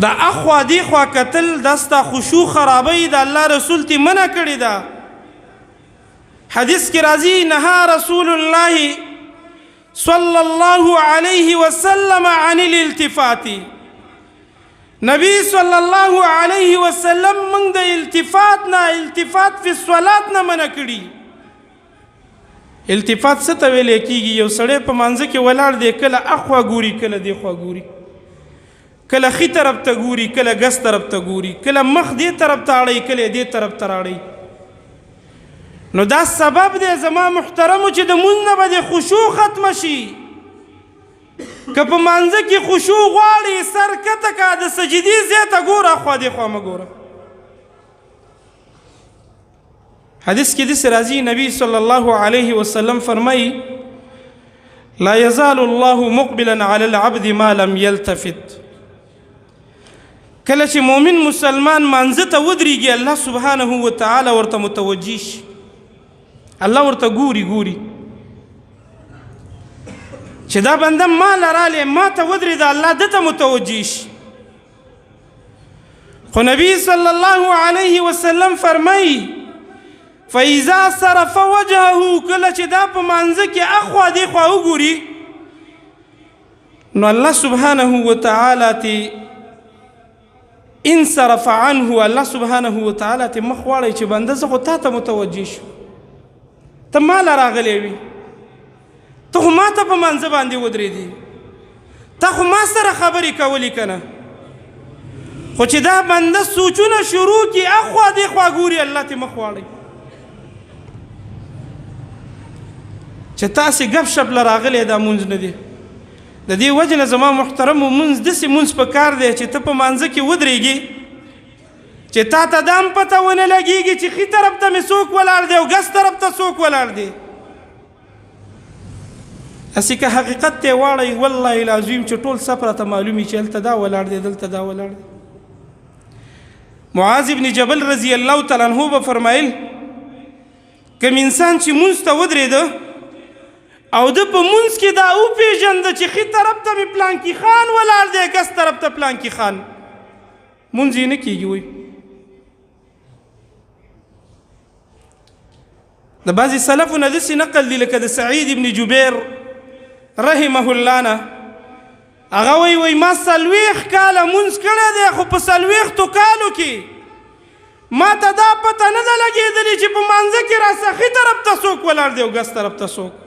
دا اخوا دی خوا کتل دستا خشوع خرابی دا اللہ رسول تی منع کری دا حدیث کی راضی نہا رسول اللہ صلی اللہ علیہ وسلم عن الالتفاتی نبی صلی اللہ علیہ وسلم منگ دا التفات فی الصلاة نا منع کری التفات ستا ویلے کی گی یو سڑے پا منزه کے ولار دے کلا اخوا گوری کلا دے خوا گوری کلا خی طرف تا گوری کلا گس طرف تا گوری کلا مخ دے طرف تا آڑی کلا دے طرف تا آڑی نو دا سبب دے زما محترمو چی دا منزه دے خشوع ختم شی که پا منزه کی خشوع غواری سر کتکا دا سجدی زیتا گورا خوا دے خوا مگورا حدیث کی دس راضی نبی صلی اللہ علیہ وسلم فرمائی لا يزال الله مقبلا على العبد ما لم يلتفت کله چې مؤمن مسلمان مانزه ته ودرېږي الله سبحانه وتعالى ورته متوجه شي الله ورته ګوري چې دا بنده ما لراله ما ته ودرېد الله دته متوجه شي خو نبی صلی الله علیه وسلم فرمایي فإذا صرف وجهه کله چې دا په مانزه کې اخوا دی خوا وګوري نو الله سبحانه وتعالى تی انصرف عنه الله سبحانه وتعالى تی مخ واړی چې بنده زه خو تا ته متوجه شو ته ما له راغلی وي ته خو ما ته په مانزه باندې ودرېدې تا خو ما سره خبرې کولې که نه خو چې دا بنده سوچونه شروع کړي اخوا دی خوا ګوري الله تی مخ واړی چې تاسې ګپ شپ له راغلی دا مونځ نه دی د دې وجې نه زما محترمو مونځ داسې مونځ په کار دی چې ته په مانځه کې ودرېږي چې تا ته دا هم پته ونه لګېږي چې ښي طرف ته مې څوک ولاړ دی او ګس طرف ته څوک ولاړ دی هسې که حقیقت ته یې واړئ والله العظیم چې ټول صف راته معلوم وي چې هلته دا ولاړ دی دلته دا ولاړ دی معاذ ابن جبل رضی الله تعالی عنه به فرمایل کوم انسان چې مونځ ته ودرېده او د په مونځ کې دا وپېژنده چې ښي طرف ته مې پلانکي خان ولاړ دی ګس طرف ته پلانکي خان مونځ یې نه کېږي وایي د بعضې سلفو نه داسې نقل دی لکه د سعید ابن جبیر رحمه الله نه هغه وایي ما 40 کاله مونځ کړی دی خو په 40 کالو کې ما ته دا پته نه ده لګېدلې چې په مانځه کې راسه ښي طرف ته څوک ولاړ دی او ګس طرف ته څوک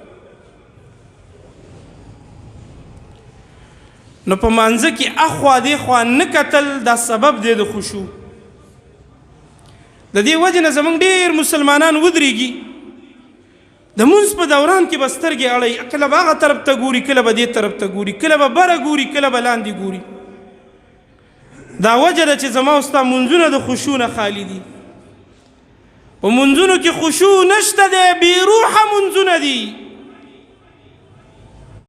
نو په مانځه کې اخوا دی خوا نه کتل دا سبب دی د خشوع د دې وجې نه زموږ ډېر مسلمانان ودرېږي د مونځ په دوران کې به سترګې اړوي کله به هغه طرف ته ګوري کله به دې طرف ته ګوري کله به بره ګوري کله به لاندې ګوري دا وجه ده چې زما او ستا منځونه د خشوع نه خالي دي په منځونو کې خشوع نشته دی بې روحه منځونه دي